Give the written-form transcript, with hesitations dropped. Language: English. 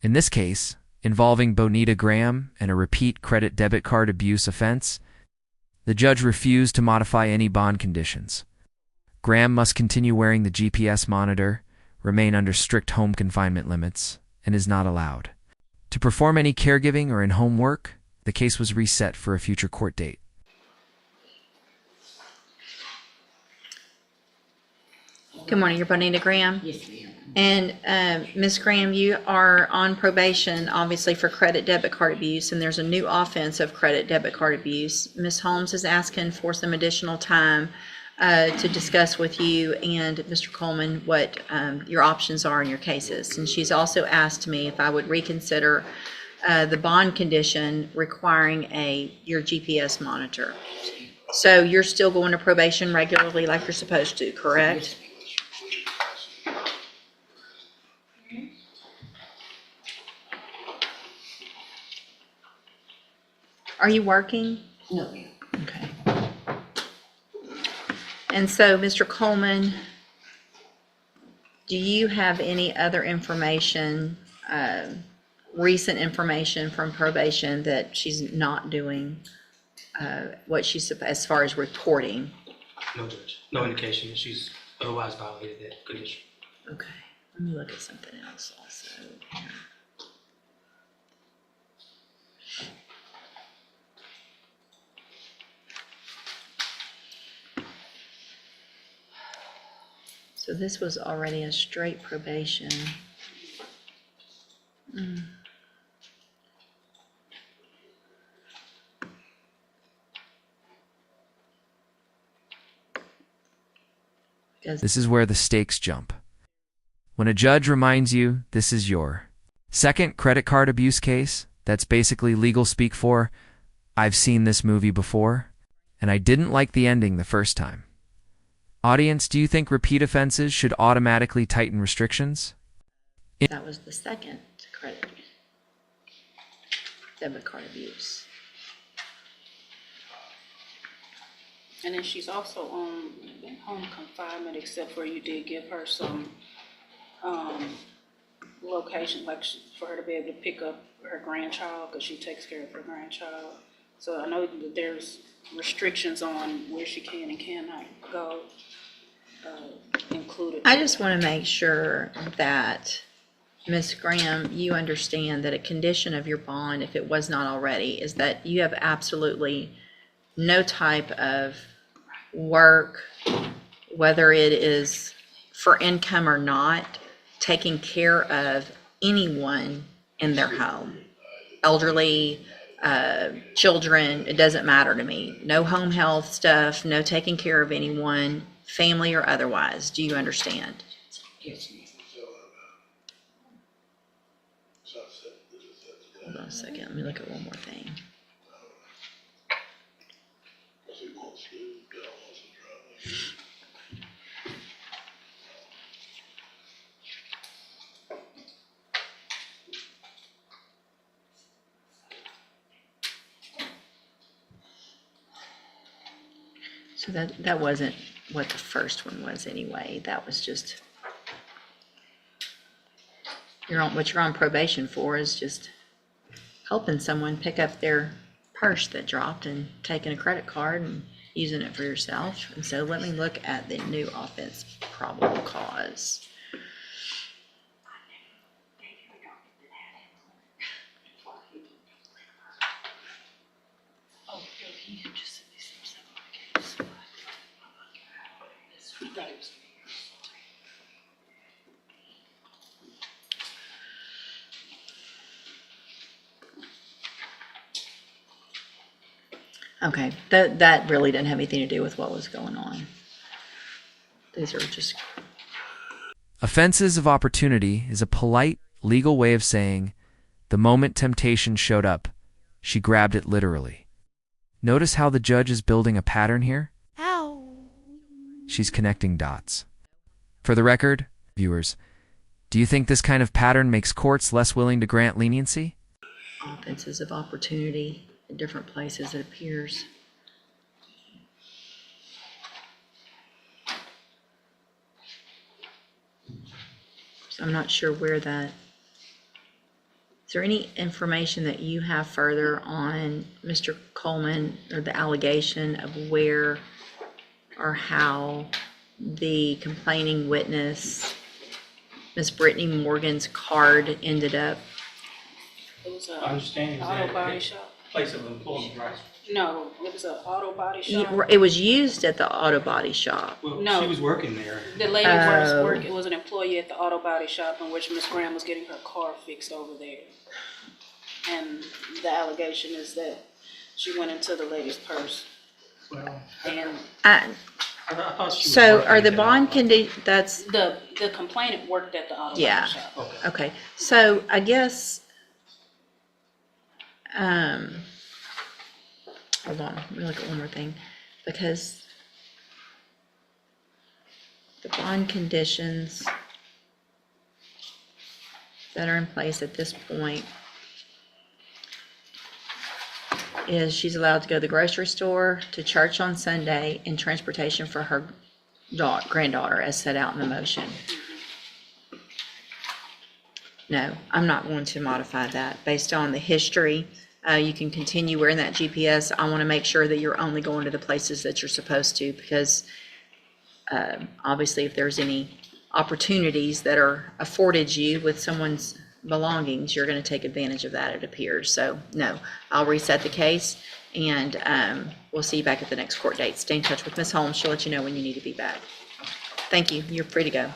In this case, involving Bonita Graham and a repeat credit debit card abuse offense, the judge refused to modify any bond conditions. Graham must continue wearing the GPS monitor, remain under strict home confinement limits, and is not allowed to perform any caregiving or in-home work. The case was reset for a future court date. Good morning, you're Bonita Graham? Yes, ma'am. And Ms. Graham, you are on probation, obviously, for credit debit card abuse, and there's a new offense of credit debit card abuse. Ms. Holmes is asking for some additional time to discuss with you and Mr. Coleman what your options are in your cases. And she's also asked me if I would reconsider the bond condition requiring your GPS monitor. So you're still going to probation regularly like you're supposed to, correct? Are you working? No, ma'am. Okay. And so, Mr. Coleman, do you have any other information, recent information from probation that she's not doing what she's, as far as reporting? No, Judge. No indication that she's otherwise violated that condition. Okay, let me look at something else also. So this was already a straight probation. This is where the stakes jump. When a judge reminds you this is your second credit card abuse case, that's basically legal speak for, I've seen this movie before, and I didn't like the ending the first time. Audience, do you think repeat offenses should automatically tighten restrictions? That was the second credit debit card abuse. And then she's also on home confinement, except for you did give her some location, like for her to be able to pick up her grandchild, because she takes care of her grandchild. So I know that there's restrictions on where she can and cannot go included. I just want to make sure that, Ms. Graham, you understand that a condition of your bond, if it was not already, is that you have absolutely no type of work, whether it is for income or not, taking care of anyone in their home. Elderly, children, it doesn't matter to me. No home health stuff, no taking care of anyone, family or otherwise. Do you understand? Yes, ma'am. Hold on a second, let me look at one more thing. So that wasn't what the first one was anyway. That was just, what you're on probation for is just helping someone pick up their purse that dropped and taking a credit card and using it for yourself. And so let me look at the new offense probable cause. Okay, that really didn't have anything to do with what was going on. These are just... Offenses of opportunity is a polite, legal way of saying, the moment temptation showed up, she grabbed it literally. Notice how the judge is building a pattern here? Ow. She's connecting dots. For the record, viewers, do you think this kind of pattern makes courts less willing to grant leniency? Offenses of opportunity in different places, it appears. So I'm not sure where that Is there any information that you have further on Mr. Coleman or the allegation of where or how the complaining witness, Miss Brittany Morgan's card ended up? It was My a understanding is auto that body shop. place of employment, right? No, it was an auto body shop. It was used at the auto body shop. Well, No. she was working there. The lady Oh. it was an employee at the auto body shop in which Miss Graham was getting her car fixed over there. And the allegation is that she went into the lady's purse Well, and I- I thought she was So working are the at bond auto- that's, the complainant worked at the auto Yeah. body shop. Okay. okay. So I guess, hold on, let me look at one more thing, because the bond conditions that are in place at this point is she's allowed to go to the grocery store, to church on Sunday, and transportation for her granddaughter as set out in the motion. No, I'm not going to modify that. Based on the history, you can continue wearing that GPS. I want to make sure that you're only going to the places that you're supposed to, because obviously if there's any opportunities that are afforded you with someone's belongings, you're going to take advantage of that, it appears. So no, I'll reset the case, and we'll see you back at the next court date. Stay in touch with Ms. Holmes. She'll let you know when you need to be back. Thank you. You're free to go.